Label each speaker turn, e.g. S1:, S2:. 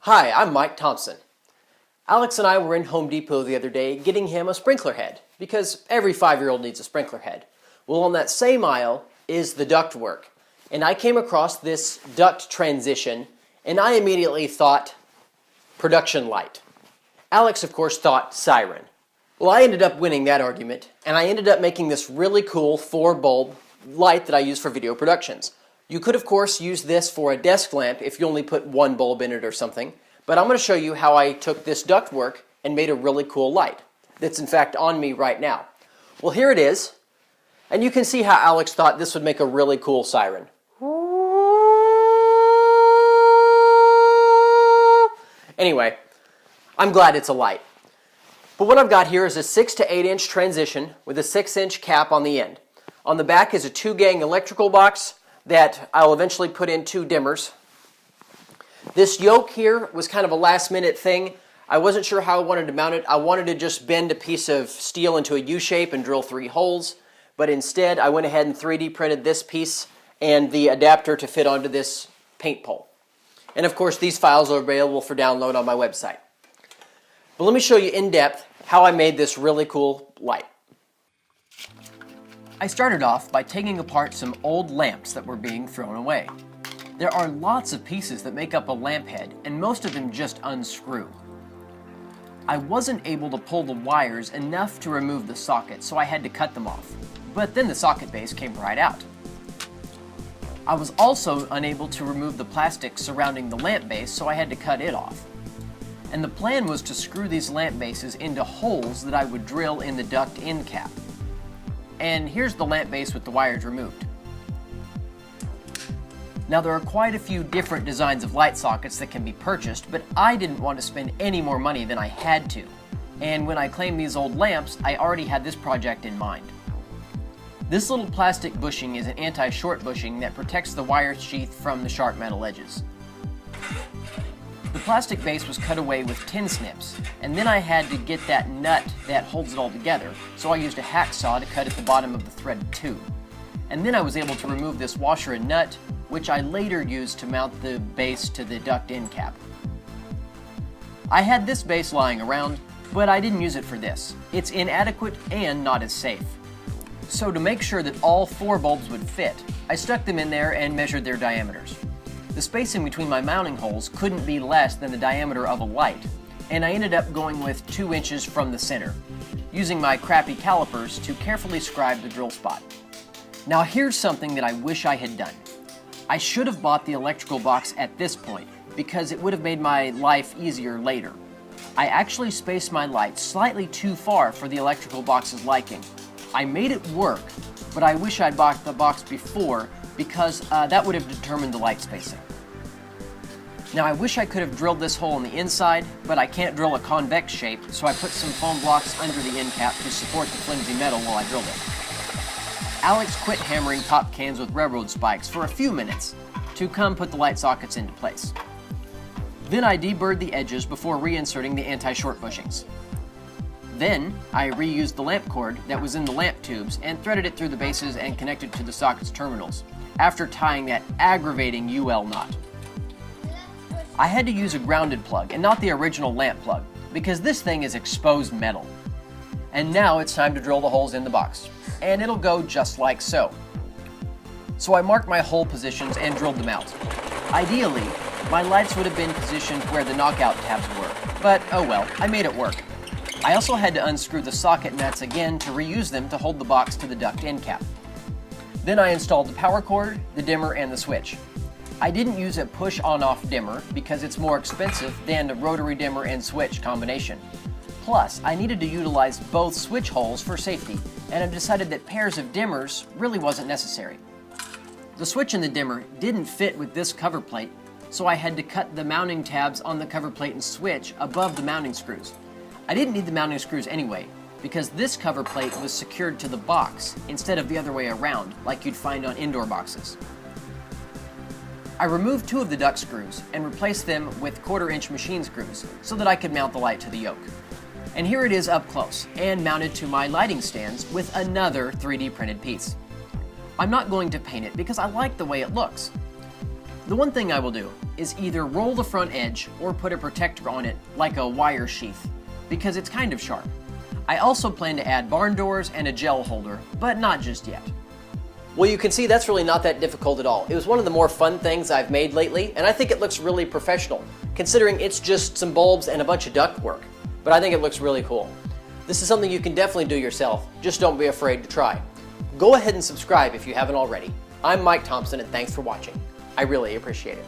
S1: Hi, I'm Mike Thompson. Alex and I were in Home Depot the other day getting him a sprinkler head, because every 5-year-old needs a sprinkler head. Well, on that same aisle is the duct work, and I came across this duct transition, and I immediately thought production light. Alex, of course, thought siren. Well, I ended up winning that argument, and I ended up making this really cool 4-bulb light that I use for video productions. You could, of course, use this for a desk lamp if you only put 1 bulb in it or something, but I'm going to show you how I took this ductwork and made a really cool light that's in fact on me right now. Well, here it is, and you can see how Alex thought this would make a really cool siren. Anyway, I'm glad it's a light. But what I've got here is a 6 to 8 inch transition with a 6-inch cap on the end. On the back is a 2-gang electrical box that I'll eventually put in 2 dimmers. This yoke here was kind of a last-minute thing. I wasn't sure how I wanted to mount it. I wanted to just bend a piece of steel into a U-shape and drill 3 holes, but instead I went ahead and 3D printed this piece and the adapter to fit onto this paint pole. And of course these files are available for download on my website. But let me show you in depth how I made this really cool light. I started off by taking apart some old lamps that were being thrown away. There are lots of pieces that make up a lamp head, and most of them just unscrew. I wasn't able to pull the wires enough to remove the socket, so I had to cut them off. But then the socket base came right out. I was also unable to remove the plastic surrounding the lamp base, so I had to cut it off. And the plan was to screw these lamp bases into holes that I would drill in the duct end cap. And here's the lamp base with the wires removed. Now there are quite a few different designs of light sockets that can be purchased, but I didn't want to spend any more money than I had to. And when I claimed these old lamps, I already had this project in mind. This little plastic bushing is an anti-short bushing that protects the wire sheath from the sharp metal edges. The plastic base was cut away with tin snips, and then I had to get that nut that holds it all together, so I used a hacksaw to cut at the bottom of the threaded tube. And then I was able to remove this washer and nut, which I later used to mount the base to the duct end cap. I had this base lying around, but I didn't use it for this. It's inadequate and not as safe. So to make sure that all 4 bulbs would fit, I stuck them in there and measured their diameters. The spacing between my mounting holes couldn't be less than the diameter of a light, and I ended up going with 2 inches from the center, using my crappy calipers to carefully scribe the drill spot. Now here's something that I wish I had done. I should have bought the electrical box at this point, because it would have made my life easier later. I actually spaced my light slightly too far for the electrical box's liking. I made it work, but I wish I'd bought the box before, because that would have determined the light spacing. Now I wish I could have drilled this hole on the inside, but I can't drill a convex shape, so I put some foam blocks under the end cap to support the flimsy metal while I drilled it. Alex quit hammering top cans with railroad spikes for a few minutes to come put the light sockets into place. Then I deburred the edges before reinserting the anti-short bushings. Then I reused the lamp cord that was in the lamp tubes and threaded it through the bases and connected to the socket's terminals, after tying that aggravating UL knot. I had to use a grounded plug and not the original lamp plug, because this thing is exposed metal. And now it's time to drill the holes in the box, and it'll go just like so. So I marked my hole positions and drilled them out. Ideally, my lights would have been positioned where the knockout tabs were, but oh well, I made it work. I also had to unscrew the socket nuts again to reuse them to hold the box to the duct end cap. Then I installed the power cord, the dimmer, and the switch. I didn't use a push-on-off dimmer because it's more expensive than the rotary dimmer and switch combination. Plus, I needed to utilize both switch holes for safety, and I decided that pairs of dimmers really wasn't necessary. The switch and the dimmer didn't fit with this cover plate, so I had to cut the mounting tabs on the cover plate and switch above the mounting screws. I didn't need the mounting screws anyway, because this cover plate was secured to the box instead of the other way around, like you'd find on indoor boxes. I removed 2 of the duct screws and replaced them with 1/4-inch machine screws so that I could mount the light to the yoke. And here it is up close and mounted to my lighting stands with another 3D printed piece. I'm not going to paint it because I like the way it looks. The one thing I will do is either roll the front edge or put a protector on it like a wire sheath, because it's kind of sharp. I also plan to add barn doors and a gel holder, but not just yet. Well, you can see that's really not that difficult at all. It was one of the more fun things I've made lately, and I think it looks really professional, considering it's just some bulbs and a bunch of duct work. But I think it looks really cool. This is something you can definitely do yourself, just don't be afraid to try. Go ahead and subscribe if you haven't already. I'm Mike Thompson, and thanks for watching. I really appreciate it.